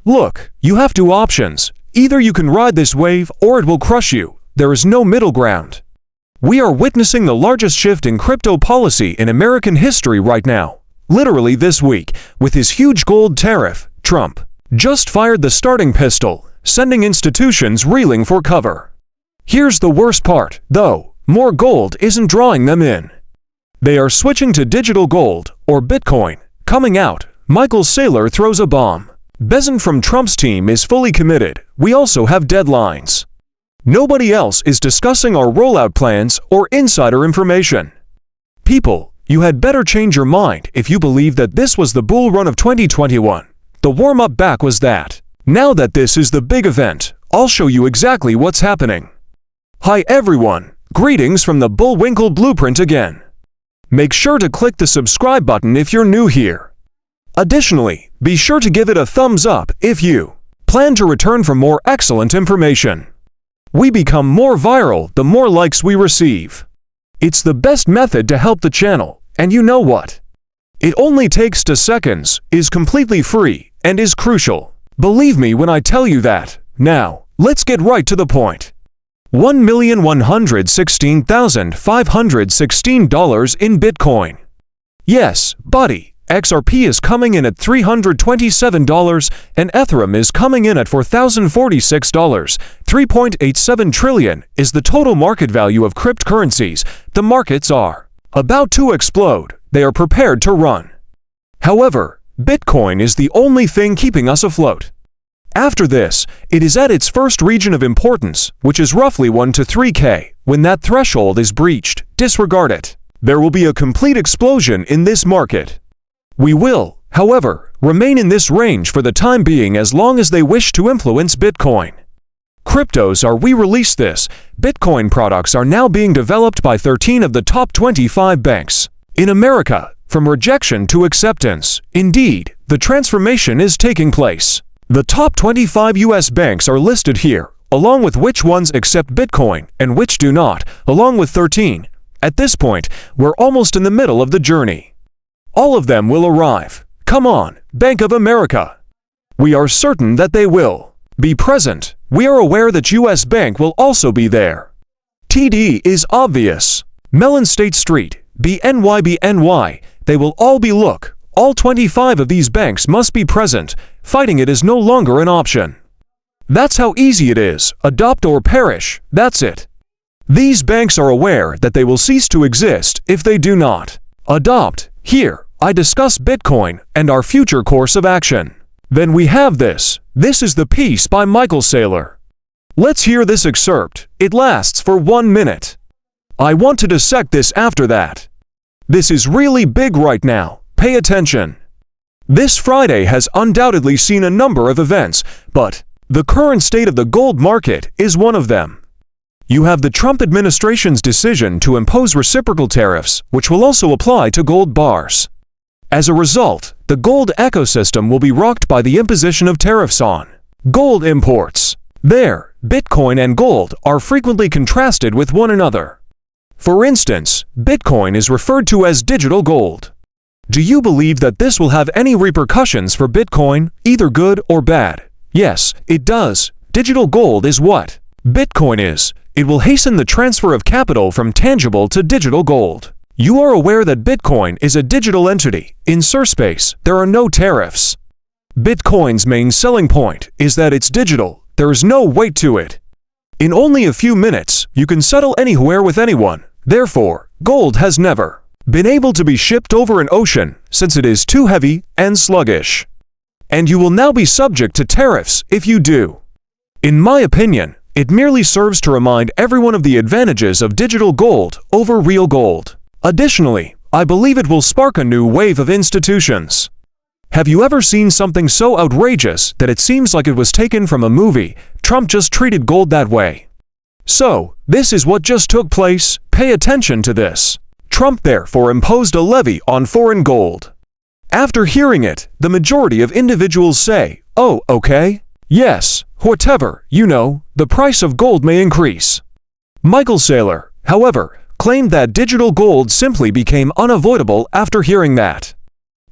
Look, you have two options. Either you can ride this wave or it will crush you. There is no middle ground. We are witnessing the largest shift in crypto policy in American history right now. Literally this week, with his huge gold tariff, Trump just fired the starting pistol, sending institutions reeling for cover. Here's the worst part, though. More gold isn't drawing them in. They are switching to digital gold, or Bitcoin. Coming out, Michael Saylor throws a bomb. 𝗙𝗏 from Trump's team is fully committed. We also have deadlines. Nobody else is discussing our rollout plans or insider information. People, you had better change your mind if you believe that this was the bull run of 2021. The warm-up back was that. Now that this is the big event, I'll show you exactly what's happening. Hi everyone, greetings from the Bullwinkle Blueprint again. Make sure to click the subscribe button if you're new here. Additionally, be sure to give it a thumbs up if you plan to return for more excellent information. We become more viral the more likes we receive. It's the best method to help the channel, and you know what? It only takes 2 seconds, is completely free, and is crucial. Believe me when I tell you that. Now, let's get right to the point. $1,116,516 in Bitcoin. Yes, buddy, XRP is coming in at $327 and Ethereum is coming in at $4,046. 3.87 trillion is the total market value of cryptocurrencies. The markets are about to explode. They are prepared to run. However, Bitcoin is the only thing keeping us afloat. After this, it is at its first region of importance, which is roughly 1 to 3K. When that threshold is breached, disregard it. There will be a complete explosion in this market. We will, however, remain in this range for the time being as long as they wish to influence Bitcoin. Cryptos are we release this. Bitcoin products are now being developed by 13 of the top 25 banks in America, from rejection to acceptance. Indeed, the transformation is taking place. The top 25 US banks are listed here, along with which ones accept Bitcoin and which do not, along with 13. At this point, we're almost in the middle of the journey. All of them will arrive. Come on, Bank of America. We are certain that they will be present. We are aware that US Bank will also be there. TD is obvious. Mellon State Street, BNY, they will all be look. All 25 of these banks must be present. Fighting it is no longer an option. That's how easy it is. Adopt or perish. That's it. These banks are aware that they will cease to exist if they do not adopt. Here, I discuss Bitcoin and our future course of action. Then we have this. This is the piece by Michael Saylor. Let's hear this excerpt. It lasts for 1 minute. I want to dissect this after that. This is really big right now. Pay attention. This Friday has undoubtedly seen a number of events, but the current state of the gold market is one of them. You have the Trump administration's decision to impose reciprocal tariffs, which will also apply to gold bars. As a result, the gold ecosystem will be rocked by the imposition of tariffs on gold imports. There, Bitcoin and gold are frequently contrasted with one another. For instance, Bitcoin is referred to as digital gold. Do you believe that this will have any repercussions for Bitcoin, either good or bad? Yes, it does. Digital gold is what Bitcoin is. It will hasten the transfer of capital from tangible to digital gold. You are aware that Bitcoin is a digital entity. In space, there are no tariffs. Bitcoin's main selling point is that it's digital. There is no weight to it. In only a few minutes, you can settle anywhere with anyone. Therefore, gold has never been able to be shipped over an ocean since it is too heavy and sluggish. And you will now be subject to tariffs if you do. In my opinion, it merely serves to remind everyone of the advantages of digital gold over real gold. Additionally, I believe it will spark a new wave of institutions. Have you ever seen something so outrageous that it seems like it was taken from a movie? Trump just treated gold that way. So, this is what just took place. Pay attention to this. Trump therefore imposed a levy on foreign gold. After hearing it, the majority of individuals say, oh, okay, yes, whatever, you know, the price of gold may increase. Michael Saylor, however, claimed that digital gold simply became unavoidable after hearing that.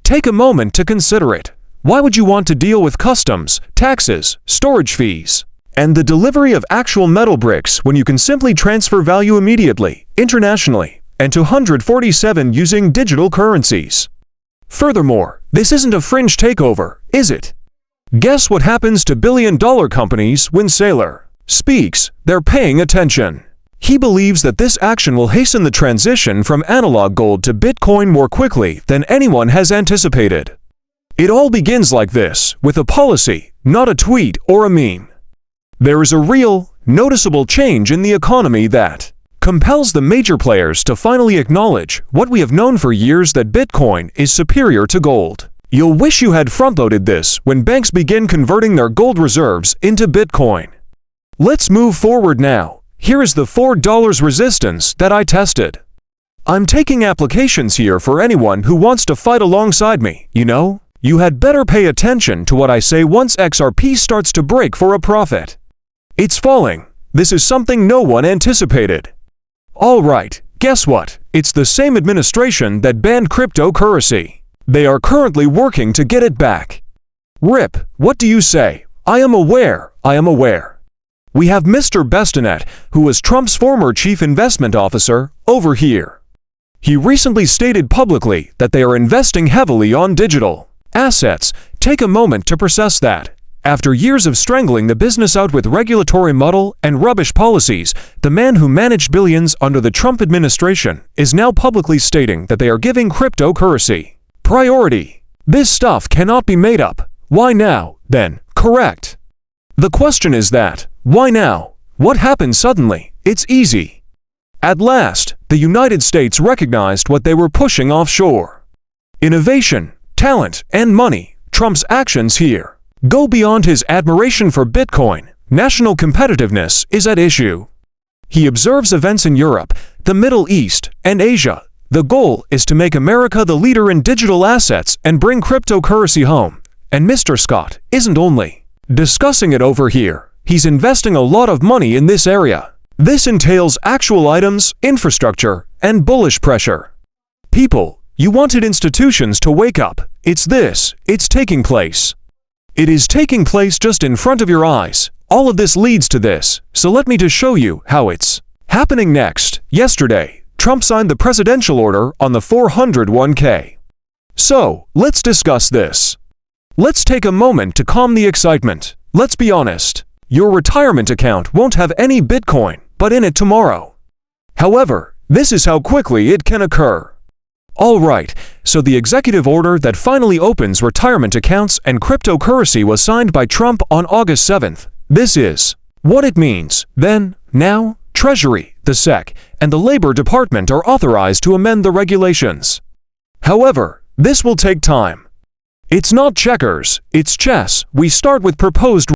Take a moment to consider it. Why would you want to deal with customs, taxes, storage fees, and the delivery of actual metal bricks when you can simply transfer value immediately, internationally, and to 147 using digital currencies? Furthermore, this isn't a fringe takeover, is it? Guess what happens to billion-dollar companies when Saylor speaks? They're paying attention. He believes that this action will hasten the transition from analog gold to Bitcoin more quickly than anyone has anticipated. It all begins like this, with a policy, not a tweet or a meme. There is a real, noticeable change in the economy that compels the major players to finally acknowledge what we have known for years, that Bitcoin is superior to gold. You'll wish you had front-loaded this when banks begin converting their gold reserves into Bitcoin. Let's move forward now. Here is the $4 resistance that I tested. I'm taking applications here for anyone who wants to fight alongside me, you know? You had better pay attention to what I say once XRP starts to break for a profit. It's falling. This is something no one anticipated. Alright, guess what? It's the same administration that banned cryptocurrency. They are currently working to get it back. RIP, what do you say? I am aware. We have Mr. Bestenet, who was Trump's former chief investment officer, over here. He recently stated publicly that they are investing heavily on digital assets. Take a moment to process that. After years of strangling the business out with regulatory muddle and rubbish policies, the man who managed billions under the Trump administration is now publicly stating that they are giving cryptocurrency priority. This stuff cannot be made up. Why now, then? Correct. The question is that, why now? What happened suddenly? It's easy. At last, the United States recognized what they were pushing offshore. Innovation, talent, and money. Trump's actions here go beyond his admiration for Bitcoin. National competitiveness is at issue. He observes events in Europe, the Middle East, and Asia. The goal is to make America the leader in digital assets and bring cryptocurrency home. And Mr. Scott isn't only discussing it over here. He's investing a lot of money in this area. This entails actual items, infrastructure, and bullish pressure. People, you wanted institutions to wake up. It's taking place. It is taking place just in front of your eyes. All of this leads to this, so let me just show you how it's happening next. Yesterday, Trump signed the presidential order on the 401k. So, let's discuss this. Let's take a moment to calm the excitement. Let's be honest. Your retirement account won't have any Bitcoin, but in it tomorrow. However, this is how quickly it can occur. Alright, so the executive order that finally opens retirement accounts and cryptocurrency was signed by Trump on August 7th. This is what it means. Then, now, Treasury, the SEC, and the Labor Department are authorized to amend the regulations. However, this will take time. It's not checkers, it's chess. We start with proposed